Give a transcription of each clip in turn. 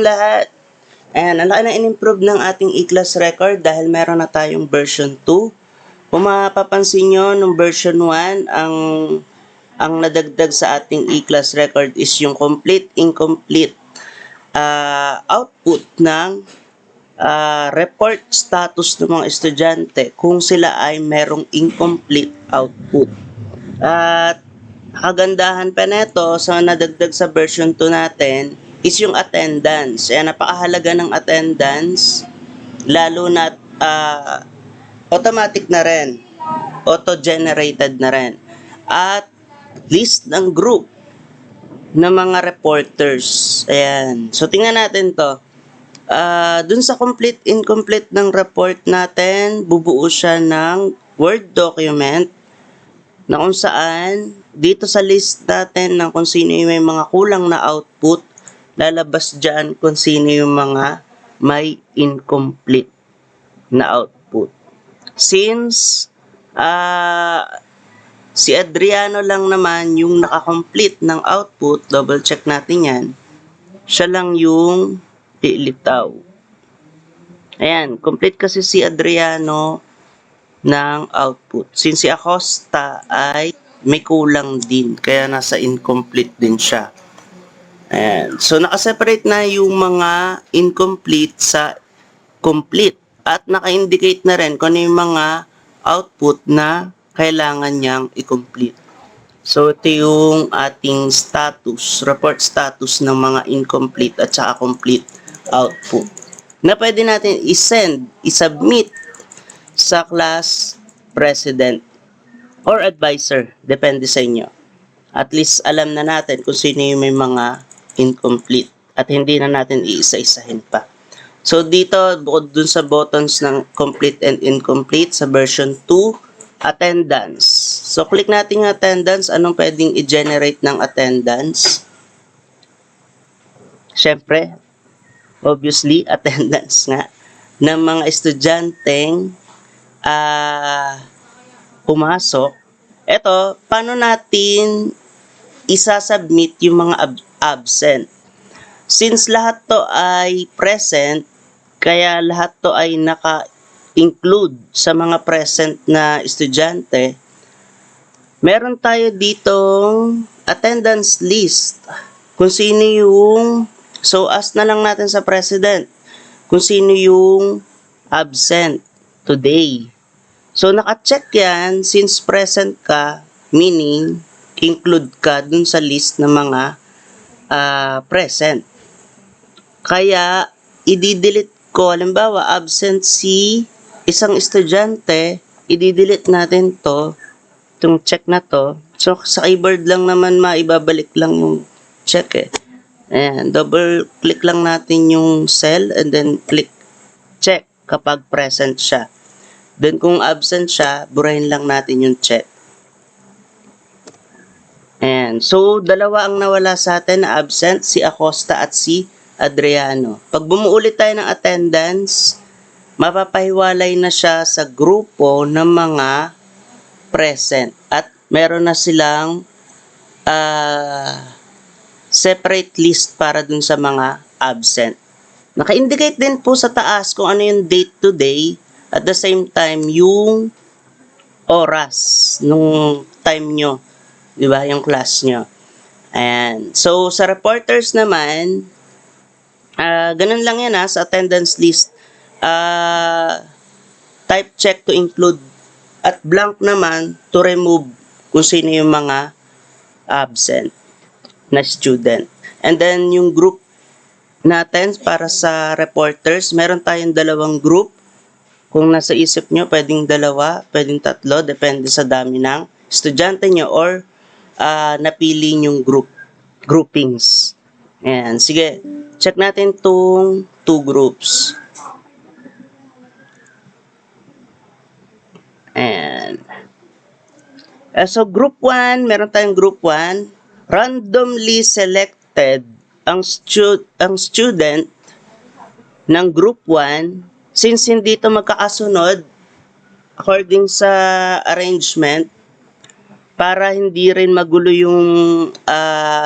lahat. Ayan, ang laki na in-improve ng ating e-class record dahil meron na tayong version 2. Kung mapapansin nyo, nung version 1, ang nadagdag sa ating e-class record is yung complete, incomplete output ng report status ng mga estudyante kung sila ay merong incomplete output. At kagandahan pa neto sa nadagdag sa version 2 natin is yung attendance. Kaya napakahalaga ng attendance, lalo na automatic na rin, auto-generated na rin. At list ng group ng mga reporters. Ayan. So, tingnan natin to. Dun sa complete, incomplete ng report natin, bubuo siya ng Word document na kung saan, dito sa list natin ng kung sino yung may mga kulang na output, lalabas dyan kung sino yung mga may incomplete na output. Since si Adriano lang naman yung nakakomplete ng output, double check natin yan, siya lang yung ilitaw. Ayan, complete kasi si Adriano ng output. Since si Acosta ay may kulang din, kaya nasa incomplete din siya. Ayan. So, nakaseparate na yung mga incomplete sa complete at naka-indicate na rin kung ano yung mga output na kailangan niyang i-complete. So, ito yung ating status, report status ng mga incomplete at saka complete output na pwede natin i-send, i-submit sa class president or advisor, depende sa inyo. At least alam na natin kung sino yung may mga incomplete at hindi na natin iisa-isahin pa. So dito, bukod dun sa buttons ng complete and incomplete sa version 2, attendance. So click natin yung attendance. Anong pwedeng i-generate ng attendance? Syempre, obviously, attendance nga ng mga estudyanteng pumasok. Ito, paano natin isasubmit yung mga absent? Since lahat to ay present, kaya lahat to ay naka-include sa mga present na estudyante, meron tayo ditong attendance list. Kung sino yung, so ask na lang natin sa president, kung sino yung absent today. So, naka-check yan, since present ka, meaning, include ka dun sa list ng mga present. Kaya, i-delete ko, halimbawa, absent si isang estudyante, i-delete natin to, itong check na to. So, sa keyboard lang naman maibabalik lang yung check eh. Ayan, double click lang natin yung cell and then click check kapag present siya. Then kung absent siya, burahin lang natin yung check. Ayan. So, dalawa ang nawala sa atin na absent, si Acosta at si Adriano. Pag bumuulit tayo ng attendance, mapapahiwalay na siya sa grupo ng mga present. At meron na silang separate list para dun sa mga absent. Naka-indicate din po sa taas kung ano yung date today. At the same time, yung oras nung time nyo. Diba? Yung class nyo. Ayan. So, sa reporters naman, ganun lang yan sa attendance list. Type check to include at blank naman to remove kung sino yung mga absent na student. And then, yung group natin para sa reporters, meron tayong dalawang group. Kung nasa isip nyo, pwedeng dalawa, pwedeng tatlo, depende sa dami ng estudyante nyo or napili yung groupings. Ayan, sige, check natin itong 2 groups. Ayan. So, group 1, meron tayong group 1, randomly selected ang student ng group 1. Since hindi ito magkakasunod, according sa arrangement, para hindi rin magulo yung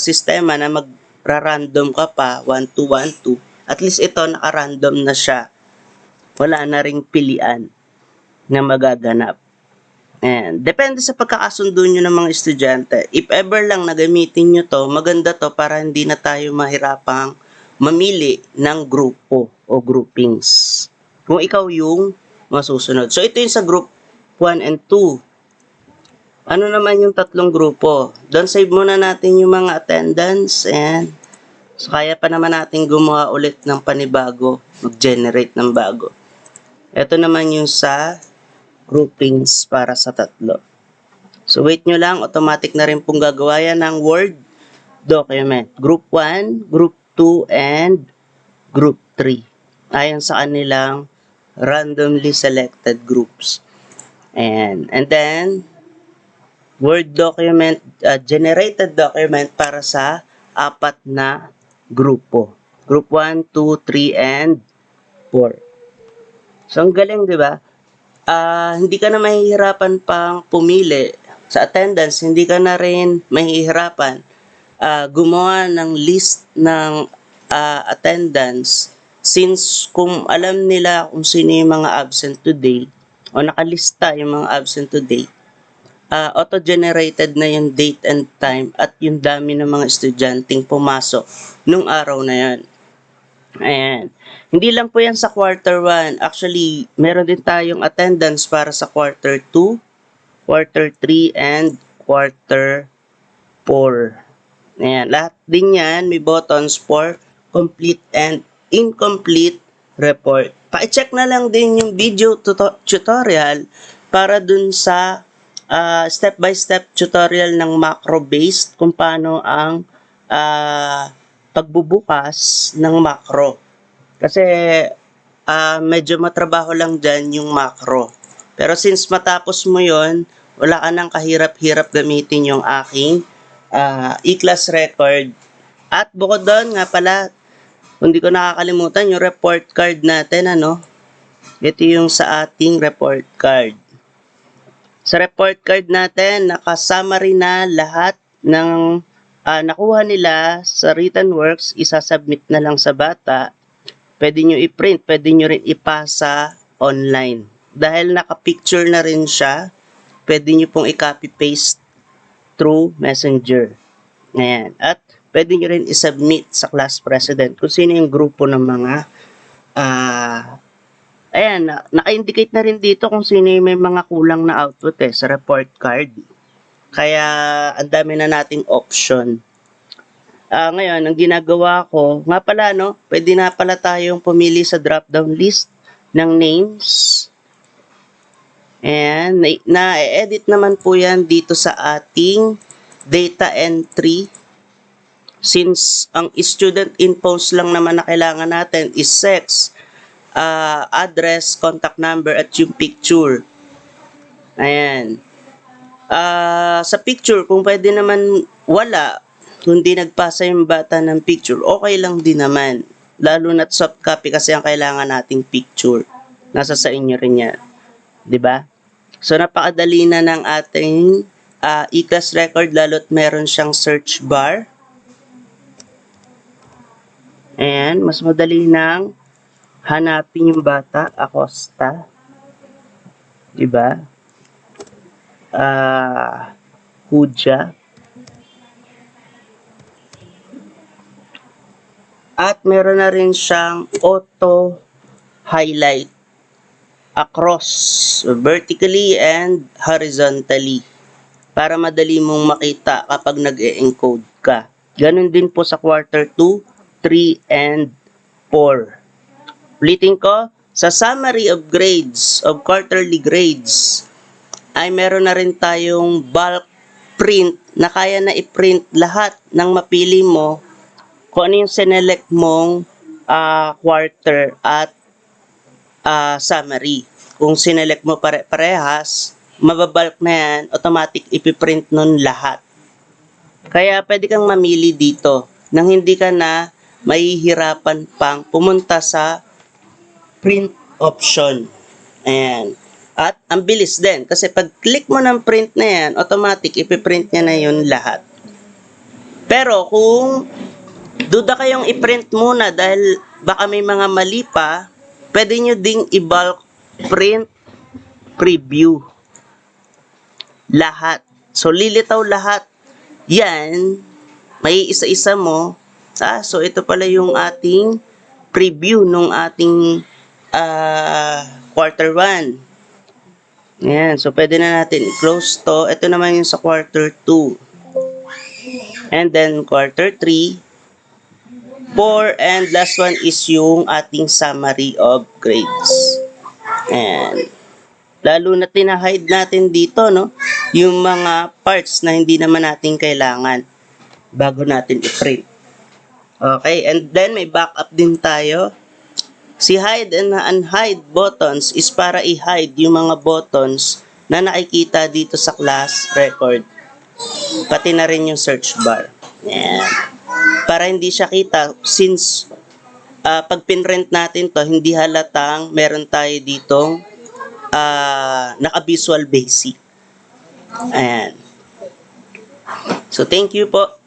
sistema na magra-random ka pa, 1, 2, 1, 2, At least ito, naka-random na siya. Wala na ring pilian na magaganap. And depende sa pagkakasundo nyo ng mga estudyante. If ever lang na gamitin nyo to, maganda to para hindi na tayo mahirapang mamili ng grupo o groupings. Kung ikaw yung masusunod. So ito yung sa group 1 and 2. Ano naman yung tatlong grupo? Doon save muna natin yung mga attendance and so kaya pa naman natin gumawa ulit ng panibago, mag-generate ng bago. Ito naman yung sa groupings para sa tatlo. So wait nyo lang, automatic na rin pong gagawa yan ng Word document. Group 1, Group 2, and Group 3. Ayon sa kanilang randomly selected groups. And then, Word document, generated document para sa 4 na grupo. Group 1, 2, 3, and 4. So, ang galing, di ba? Hindi ka na mahihirapan pang pumili sa attendance, hindi ka na rin mahihirapan gumawa ng list ng attendance since kung alam nila kung sino yung mga absent today o nakalista yung mga absent today, auto-generated na yung date and time at yung dami ng mga estudyanteng pumasok nung araw na yan. Ayan. Hindi lang po yan sa quarter 1. Actually, meron din tayong attendance para sa quarter 2, quarter 3, and quarter 4. Ayan. Lahat din yan may buttons for complete and incomplete report. Pa-check na lang din yung video tutorial para dun sa step-by-step tutorial ng macro-based kung paano ang pagbubukas ng macro. Kasi medyo matrabaho lang dyan yung macro. Pero since matapos mo yon, wala ka nang kahirap-hirap gamitin yung aking e-class record. At bukod doon nga pala, hindi ko nakakalimutan yung report card natin, Ito yung sa ating report card. Sa report card natin, nakasummary na lahat ng nakuha nila sa written works, isasubmit na lang sa bata. Pwede nyo i-print, pwede nyo rin ipasa online. Dahil naka-picture na rin siya, pwede nyo pong i-copy-paste through Messenger. Ayan. At pwede nyo rin i-submit sa class president kung sino yung grupo ng mga ayan, naka-indicate na rin dito kung sino yung may mga kulang na output sa report card. Kaya, ang dami na nating option. Ngayon, ang ginagawa ko, nga pala, pwede na pala tayong pumili sa drop-down list ng names. And, na-edit naman po yan dito sa ating data entry. Since ang student infos lang naman na kailangan natin is sex, address, contact number, at yung picture. Ayan. Sa picture, kung pwede naman wala, kundi nagpasa yung bata ng picture, okay lang din naman. Lalo na't soft copy kasi ang kailangan nating picture. Nasa sa inyo rin yan. 'Di ba? So, napakadali na ng ating e-class record, lalo't meron siyang search bar. Ayan, mas madali nang hanapin yung bata, Acosta. Diba? Hudja. At meron na rin siyang auto-highlight across, vertically and horizontally. Para madali mong makita kapag nag-e-encode ka. Ganon din po sa quarter 2, 3, and 4. Ulitin ko, sa summary of grades, of quarterly grades, ay meron na rin tayong bulk print na kaya na i-print lahat ng mapili mo kung ano yung sinelect mong quarter at summary. Kung sinelect mo pare-parehas, mababalk na yan, automatic ipiprint nun lahat. Kaya pwede kang mamili dito nang hindi ka na mahihirapan pang pumunta sa print option. Ayan. At ang bilis din. Kasi pag click mo ng print na yan, automatic ipiprint niya na yun lahat. Pero kung Duda kayong i-print muna dahil baka may mga mali pa. Pwede nyo ding i-bulk print preview. Lahat. So, lilitaw lahat. Yan, may isa-isa mo. So, ito pala yung ating preview nung ating quarter 1. Yan, so pwede na natin i-close to. Ito naman yung sa quarter 2. And then quarter 3, 4, and last one is yung ating summary of grades. And lalo na tinahide natin dito, no? Yung mga parts na hindi naman natin kailangan bago natin i-print. Okay, and then may backup din tayo. Si hide and unhide buttons is para i-hide yung mga buttons na nakikita dito sa class record. Pati na rin yung search bar. Yan. Para hindi siya kita since pag pinrent natin to, hindi halatang meron tayo ditong naka-visual basic. Ayan. So, thank you po.